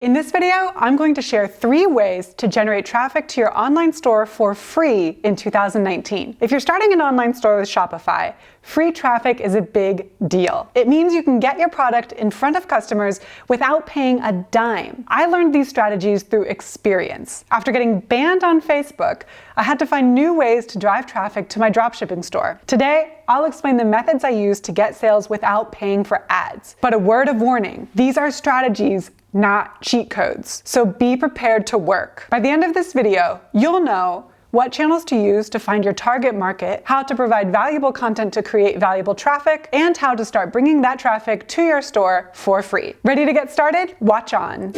In this video, I'm going to share 3 ways to generate traffic to your online store for free in 2019. If you're starting an online store with Shopify, free traffic is a big deal. It means you can get your product in front of customers without paying a dime. I learned these strategies through experience. After getting banned on Facebook, I had to find new ways to drive traffic to my dropshipping store. Today, I'll explain the methods I use to get sales without paying for ads. But a word of warning, these are strategies, not cheat codes. So be prepared to work. By the end of this video, you'll know what channels to use to find your target market, how to provide valuable content to create valuable traffic, and how to start bringing that traffic to your store for free. Ready to get started? Watch on.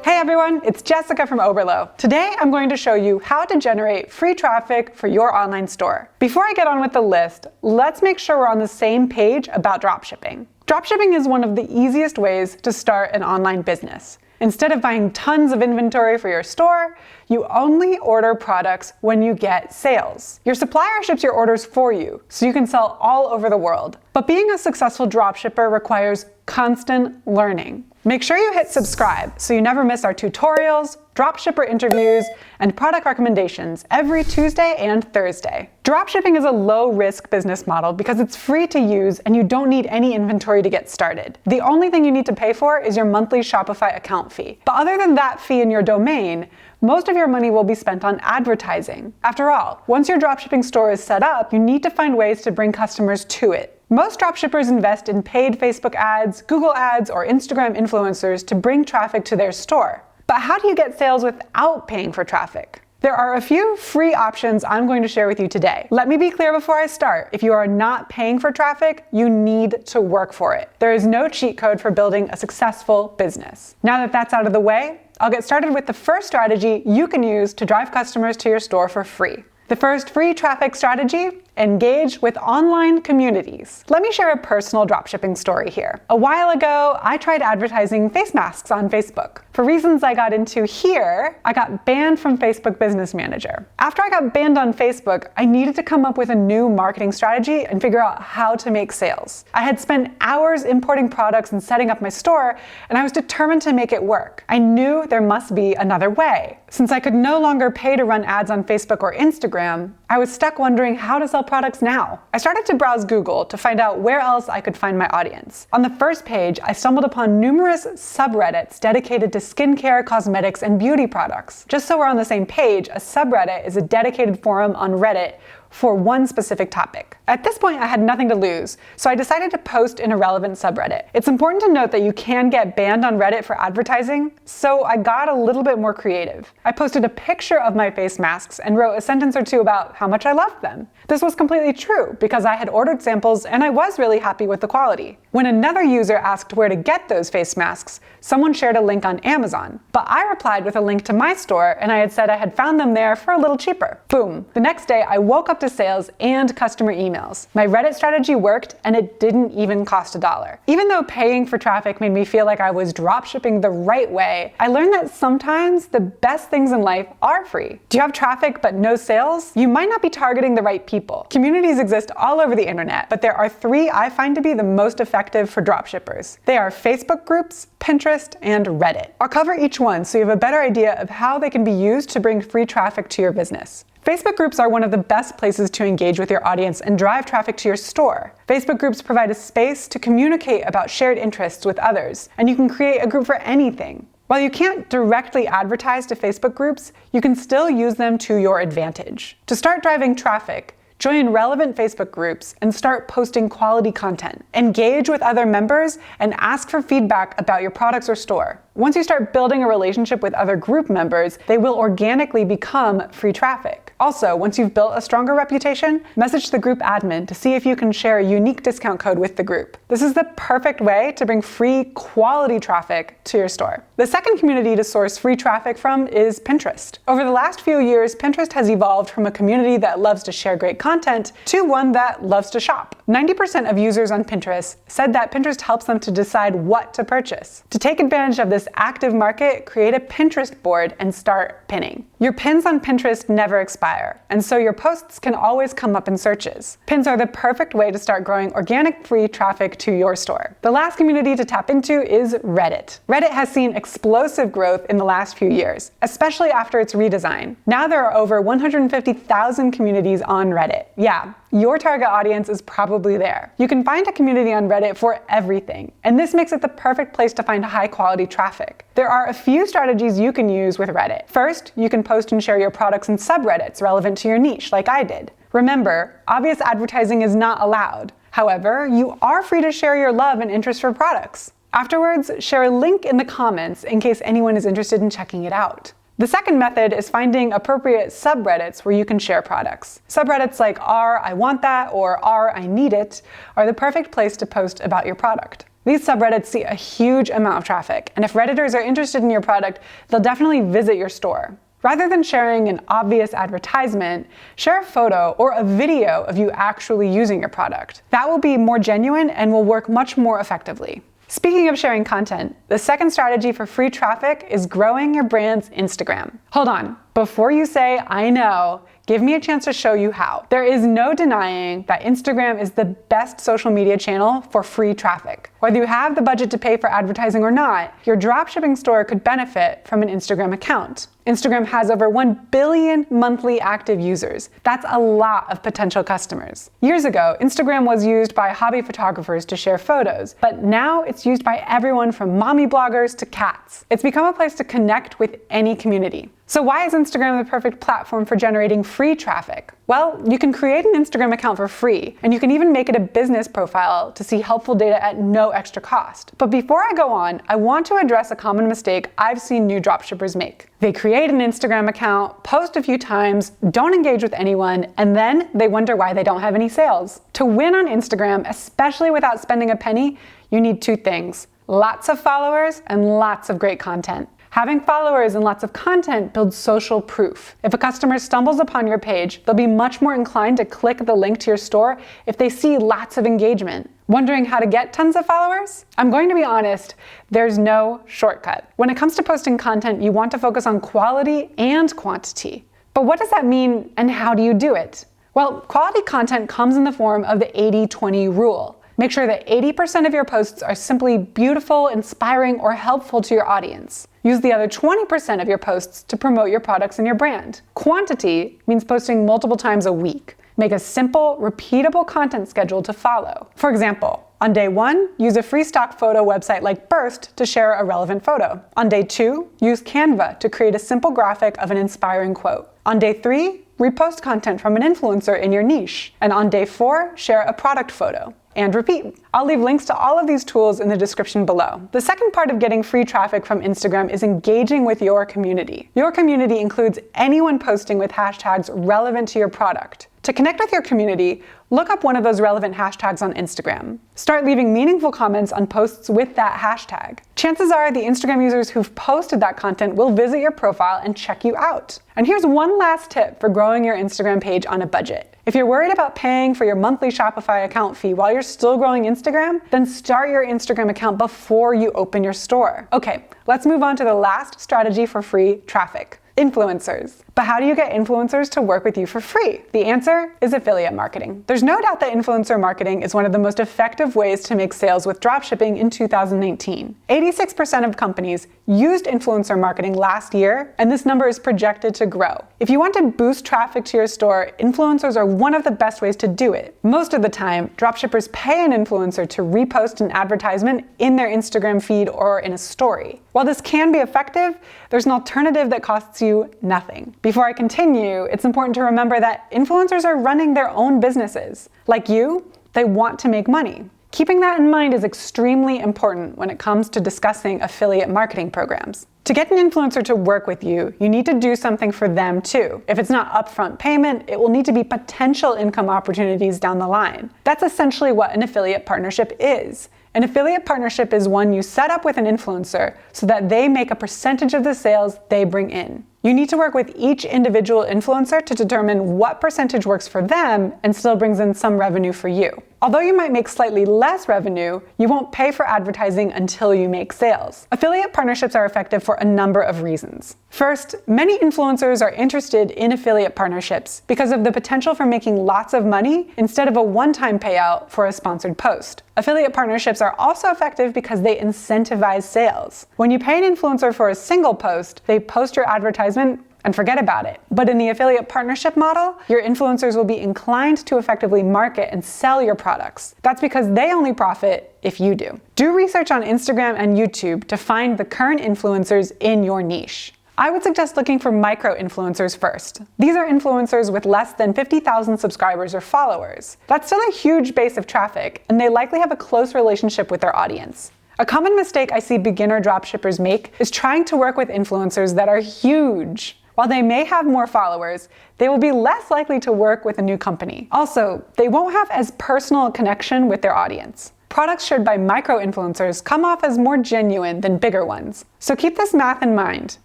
Hey everyone, it's Jessica from Oberlo. Today I'm going to show you how to generate free traffic for your online store. Before I get on with the list, let's make sure we're on the same page about dropshipping. Dropshipping is one of the easiest ways to start an online business. Instead of buying tons of inventory for your store, you only order products when you get sales. Your supplier ships your orders for you, so you can sell all over the world. But being a successful dropshipper requires constant learning. Make sure you hit subscribe so you never miss our tutorials, dropshipper interviews, and product recommendations every Tuesday and Thursday. Dropshipping is a low-risk business model because it's free to use and you don't need any inventory to get started. The only thing you need to pay for is your monthly Shopify account fee. But other than that fee in your domain, most of your money will be spent on advertising. After all, once your dropshipping store is set up, you need to find ways to bring customers to it. Most dropshippers invest in paid Facebook ads, Google ads, or Instagram influencers to bring traffic to their store. But how do you get sales without paying for traffic? There are a few free options I'm going to share with you today. Let me be clear before I start. If you are not paying for traffic, you need to work for it. There is no cheat code for building a successful business. Now that that's out of the way, I'll get started with the first strategy you can use to drive customers to your store for free. The first free traffic strategy: engage with online communities. Let me share a personal dropshipping story here. A while ago, I tried advertising face masks on Facebook. For reasons I got into here, I got banned from Facebook Business Manager. After I got banned on Facebook, I needed to come up with a new marketing strategy and figure out how to make sales. I had spent hours importing products and setting up my store, and I was determined to make it work. I knew there must be another way. Since I could no longer pay to run ads on Facebook or Instagram, I was stuck wondering how to sell products now. I started to browse Google to find out where else I could find my audience. On the first page, I stumbled upon numerous subreddits dedicated to skincare, cosmetics, and beauty products. Just so we're on the same page, a subreddit is a dedicated forum on Reddit for one specific topic. At this point, I had nothing to lose, so I decided to post in a relevant subreddit. It's important to note that you can get banned on Reddit for advertising, so I got a little bit more creative. I posted a picture of my face masks and wrote a sentence or two about how much I loved them. This was completely true because I had ordered samples and I was really happy with the quality. When another user asked where to get those face masks, someone shared a link on Amazon, but I replied with a link to my store and I had said I had found them there for a little cheaper. Boom. The next day, I woke up to sales and customer emails. My Reddit strategy worked and it didn't even cost $1. Even though paying for traffic made me feel like I was dropshipping the right way, I learned that sometimes the best things in life are free. Do you have traffic but no sales? You might not be targeting the right people. Communities exist all over the internet, but there are 3 I find to be the most effective for dropshippers. They are Facebook groups, Pinterest, and Reddit. I'll cover each one so you have a better idea of how they can be used to bring free traffic to your business. Facebook groups are one of the best places to engage with your audience and drive traffic to your store. Facebook groups provide a space to communicate about shared interests with others, and you can create a group for anything. While you can't directly advertise to Facebook groups, you can still use them to your advantage. To start driving traffic, join relevant Facebook groups and start posting quality content. Engage with other members and ask for feedback about your products or store. Once you start building a relationship with other group members, they will organically become free traffic. Also, once you've built a stronger reputation, message the group admin to see if you can share a unique discount code with the group. This is the perfect way to bring free, quality traffic to your store. The second community to source free traffic from is Pinterest. Over the last few years, Pinterest has evolved from a community that loves to share great content to one that loves to shop. 90% of users on Pinterest said that Pinterest helps them to decide what to purchase. To take advantage of this active market, create a Pinterest board and start pinning. Your pins on Pinterest never expire. identifier, and so your posts can always come up in searches. Pins are the perfect way to start growing organic free traffic to your store. The last community to tap into is Reddit. Reddit has seen explosive growth in the last few years, especially after its redesign. Now there are over 150,000 communities on Reddit. Yeah, your target audience is probably there. You can find a community on Reddit for everything, and this makes it the perfect place to find high-quality traffic. There are a few strategies you can use with Reddit. First, you can post and share your products in subreddits relevant to your niche, like I did. Remember, obvious advertising is not allowed. However, you are free to share your love and interest for products. Afterwards, share a link in the comments in case anyone is interested in checking it out. The second method is finding appropriate subreddits where you can share products. Subreddits like I want that or I need it are the perfect place to post about your product. These subreddits see a huge amount of traffic, and if Redditors are interested in your product, they'll definitely visit your store. Rather than sharing an obvious advertisement, share a photo or a video of you actually using your product. That will be more genuine and will work much more effectively. Speaking of sharing content, the second strategy for free traffic is growing your brand's Instagram. Hold on, before you say, I know, give me a chance to show you how. There is no denying that Instagram is the best social media channel for free traffic. Whether you have the budget to pay for advertising or not, your dropshipping store could benefit from an Instagram account. Instagram has over 1 billion monthly active users. That's a lot of potential customers. Years ago, Instagram was used by hobby photographers to share photos, but now it's used by everyone from mommy bloggers to cats. It's become a place to connect with any community. So why is Instagram the perfect platform for generating free traffic? Well, you can create an Instagram account for free, and you can even make it a business profile to see helpful data at no extra cost. But before I go on, I want to address a common mistake I've seen new dropshippers make. They create an Instagram account, post a few times, don't engage with anyone, and then they wonder why they don't have any sales. To win on Instagram, especially without spending a penny, you need two things: lots of followers and lots of great content. Having followers and lots of content builds social proof. If a customer stumbles upon your page, they'll be much more inclined to click the link to your store if they see lots of engagement. Wondering how to get tons of followers? I'm going to be honest, there's no shortcut. When it comes to posting content, you want to focus on quality and quantity. But what does that mean, and how do you do it? Well, quality content comes in the form of the 80-20 rule. Make sure that 80% of your posts are simply beautiful, inspiring, or helpful to your audience. Use the other 20% of your posts to promote your products and your brand. Quantity means posting multiple times a week. Make a simple, repeatable content schedule to follow. For example, on day 1, use a free stock photo website like Burst to share a relevant photo. On day 2, use Canva to create a simple graphic of an inspiring quote. On day 3, repost content from an influencer in your niche. And on day 4, share a product photo. And repeat. I'll leave links to all of these tools in the description below. The second part of getting free traffic from Instagram is engaging with your community. Your community includes anyone posting with hashtags relevant to your product. To connect with your community, look up one of those relevant hashtags on Instagram. Start leaving meaningful comments on posts with that hashtag. Chances are the Instagram users who've posted that content will visit your profile and check you out. And here's one last tip for growing your Instagram page on a budget. If you're worried about paying for your monthly Shopify account fee while you're still growing Instagram, then start your Instagram account before you open your store. Okay, let's move on to the last strategy for free traffic: influencers. But how do you get influencers to work with you for free? The answer is affiliate marketing. There's no doubt that influencer marketing is one of the most effective ways to make sales with dropshipping in 2019. 86% of companies used influencer marketing last year, and this number is projected to grow. If you want to boost traffic to your store, influencers are one of the best ways to do it. Most of the time, dropshippers pay an influencer to repost an advertisement in their Instagram feed or in a story. While this can be effective, there's an alternative that costs you nothing. Before I continue, it's important to remember that influencers are running their own businesses. Like you, they want to make money. Keeping that in mind is extremely important when it comes to discussing affiliate marketing programs. To get an influencer to work with you, you need to do something for them too. If it's not upfront payment, it will need to be potential income opportunities down the line. That's essentially what an affiliate partnership is. An affiliate partnership is one you set up with an influencer so that they make a percentage of the sales they bring in. You need to work with each individual influencer to determine what percentage works for them and still brings in some revenue for you. Although you might make slightly less revenue, you won't pay for advertising until you make sales. Affiliate partnerships are effective for a number of reasons. First, many influencers are interested in affiliate partnerships because of the potential for making lots of money instead of a one-time payout for a sponsored post. Affiliate partnerships are also effective because they incentivize sales. When you pay an influencer for a single post, they post your advertisement and forget about it. But in the affiliate partnership model, your influencers will be inclined to effectively market and sell your products. That's because they only profit if you do. Do research on Instagram and YouTube to find the current influencers in your niche. I would suggest looking for micro-influencers first. These are influencers with less than 50,000 subscribers or followers. That's still a huge base of traffic, and they likely have a close relationship with their audience. A common mistake I see beginner dropshippers make is trying to work with influencers that are huge. While they may have more followers, they will be less likely to work with a new company. Also, they won't have as personal a connection with their audience. Products shared by micro-influencers come off as more genuine than bigger ones. So keep this math in mind.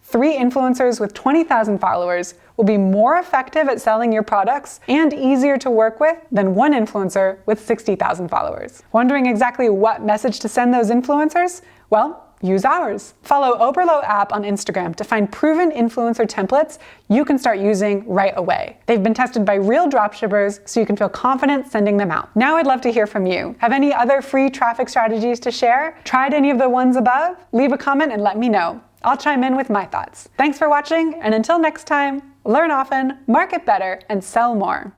3 influencers with 20,000 followers will be more effective at selling your products and easier to work with than 1 influencer with 60,000 followers. Wondering exactly what message to send those influencers? Well, use ours. Follow Oberlo app on Instagram to find proven influencer templates you can start using right away. They've been tested by real dropshippers, so you can feel confident sending them out. Now I'd love to hear from you. Have any other free traffic strategies to share? Tried any of the ones above? Leave a comment and let me know. I'll chime in with my thoughts. Thanks for watching, and until next time, learn often, market better, and sell more.